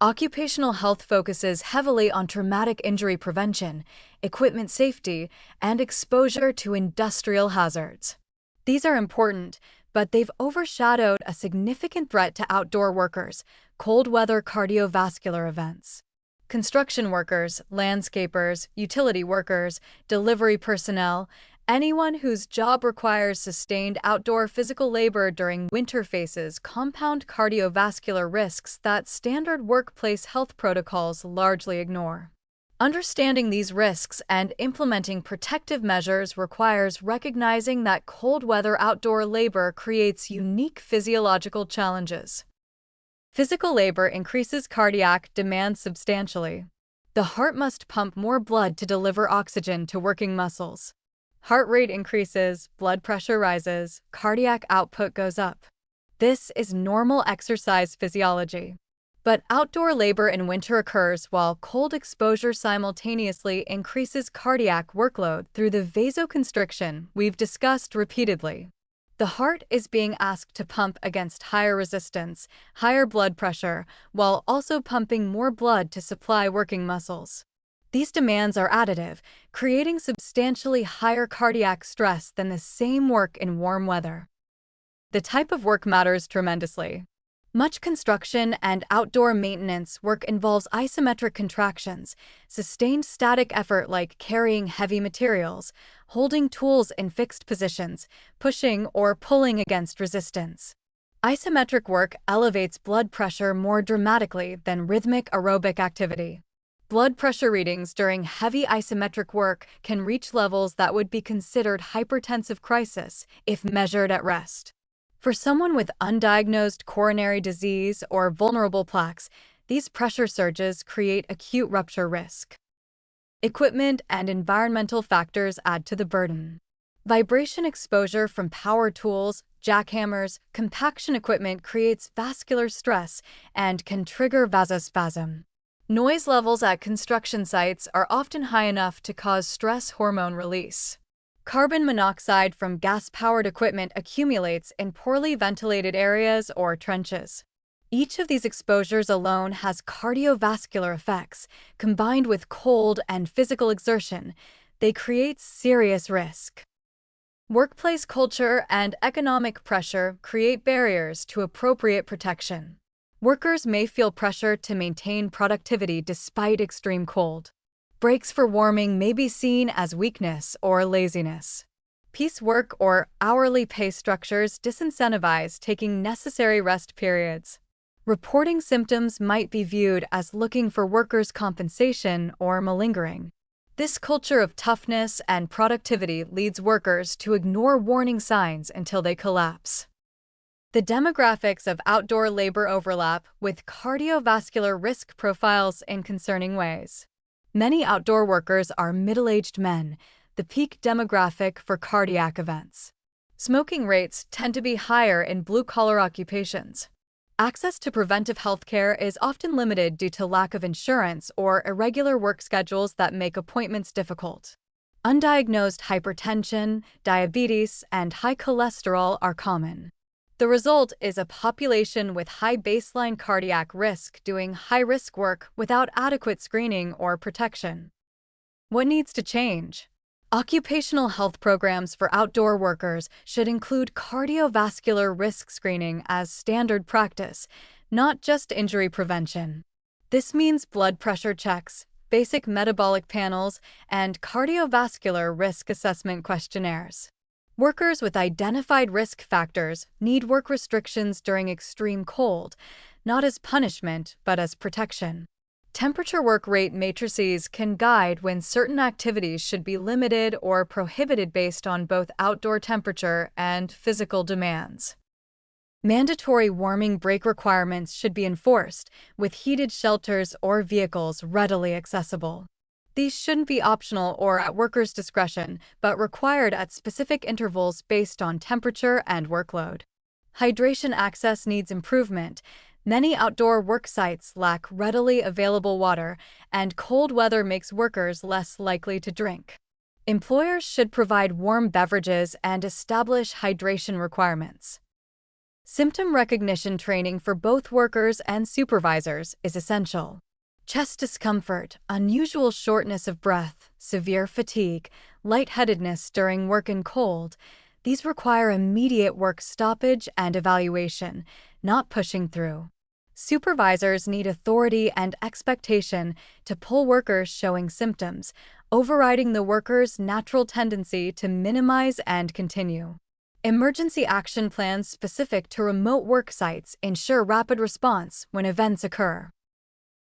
Occupational health focuses heavily on traumatic injury prevention, equipment safety, and exposure to industrial hazards. These are important, but they've overshadowed a significant threat to outdoor workers: cold weather cardiovascular events. Construction workers, landscapers, utility workers, delivery personnel, anyone whose job requires sustained outdoor physical labor during winter faces compound cardiovascular risks that standard workplace health protocols largely ignore. Understanding these risks and implementing protective measures requires recognizing that cold weather outdoor labor creates unique physiological challenges. Physical labor increases cardiac demand substantially. The heart must pump more blood to deliver oxygen to working muscles. Heart rate increases, blood pressure rises, cardiac output goes up. This is normal exercise physiology. But outdoor labor in winter occurs while cold exposure simultaneously increases cardiac workload through the vasoconstriction we've discussed repeatedly. The heart is being asked to pump against higher resistance, higher blood pressure, while also pumping more blood to supply working muscles. These demands are additive, creating substantially higher cardiac stress than the same work in warm weather. The type of work matters tremendously. Much construction and outdoor maintenance work involves isometric contractions, sustained static effort like carrying heavy materials, holding tools in fixed positions, pushing or pulling against resistance. Isometric work elevates blood pressure more dramatically than rhythmic aerobic activity. Blood pressure readings during heavy isometric work can reach levels that would be considered hypertensive crisis if measured at rest. For someone with undiagnosed coronary disease or vulnerable plaques, these pressure surges create acute rupture risk. Equipment and environmental factors add to the burden. Vibration exposure from power tools, jackhammers, compaction equipment creates vascular stress and can trigger vasospasm. Noise levels at construction sites are often high enough to cause stress hormone release. Carbon monoxide from gas-powered equipment accumulates in poorly ventilated areas or trenches. Each of these exposures alone has cardiovascular effects. Combined with cold and physical exertion, they create serious risk. Workplace culture and economic pressure create barriers to appropriate protection. Workers may feel pressure to maintain productivity despite extreme cold. Breaks for warming may be seen as weakness or laziness. Piecework or hourly pay structures disincentivize taking necessary rest periods. Reporting symptoms might be viewed as looking for workers' compensation or malingering. This culture of toughness and productivity leads workers to ignore warning signs until they collapse. The demographics of outdoor labor overlap with cardiovascular risk profiles in concerning ways. Many outdoor workers are middle-aged men, the peak demographic for cardiac events. Smoking rates tend to be higher in blue-collar occupations. Access to preventive health care is often limited due to lack of insurance or irregular work schedules that make appointments difficult. Undiagnosed hypertension, diabetes, and high cholesterol are common. The result is a population with high baseline cardiac risk doing high-risk work without adequate screening or protection. What needs to change? Occupational health programs for outdoor workers should include cardiovascular risk screening as standard practice, not just injury prevention. This means blood pressure checks, basic metabolic panels, and cardiovascular risk assessment questionnaires. Workers with identified risk factors need work restrictions during extreme cold, not as punishment, but as protection. Temperature work rate matrices can guide when certain activities should be limited or prohibited based on both outdoor temperature and physical demands. Mandatory warming break requirements should be enforced, with heated shelters or vehicles readily accessible. These shouldn't be optional or at workers' discretion, but required at specific intervals based on temperature and workload. Hydration access needs improvement. Many outdoor work sites lack readily available water, and cold weather makes workers less likely to drink. Employers should provide warm beverages and establish hydration requirements. Symptom recognition training for both workers and supervisors is essential. Chest discomfort, unusual shortness of breath, severe fatigue, lightheadedness during work in cold, these require immediate work stoppage and evaluation, not pushing through. Supervisors need authority and expectation to pull workers showing symptoms, overriding the worker's natural tendency to minimize and continue. Emergency action plans specific to remote work sites ensure rapid response when events occur.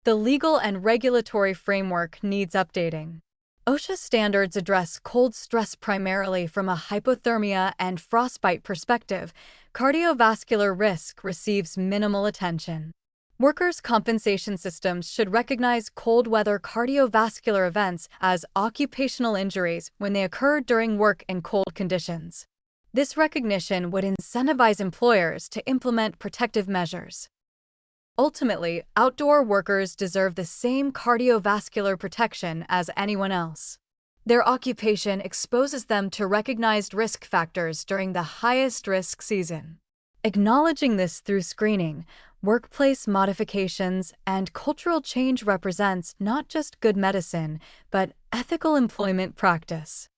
The legal and regulatory framework needs updating. OSHA standards address cold stress primarily from a hypothermia and frostbite perspective. Cardiovascular risk receives minimal attention. Workers' compensation systems should recognize cold weather cardiovascular events as occupational injuries when they occur during work in cold conditions. This recognition would incentivize employers to implement protective measures. Ultimately, outdoor workers deserve the same cardiovascular protection as anyone else. Their occupation exposes them to recognized risk factors during the highest risk season. Acknowledging this through screening, workplace modifications, and cultural change represents not just good medicine, but ethical employment practice.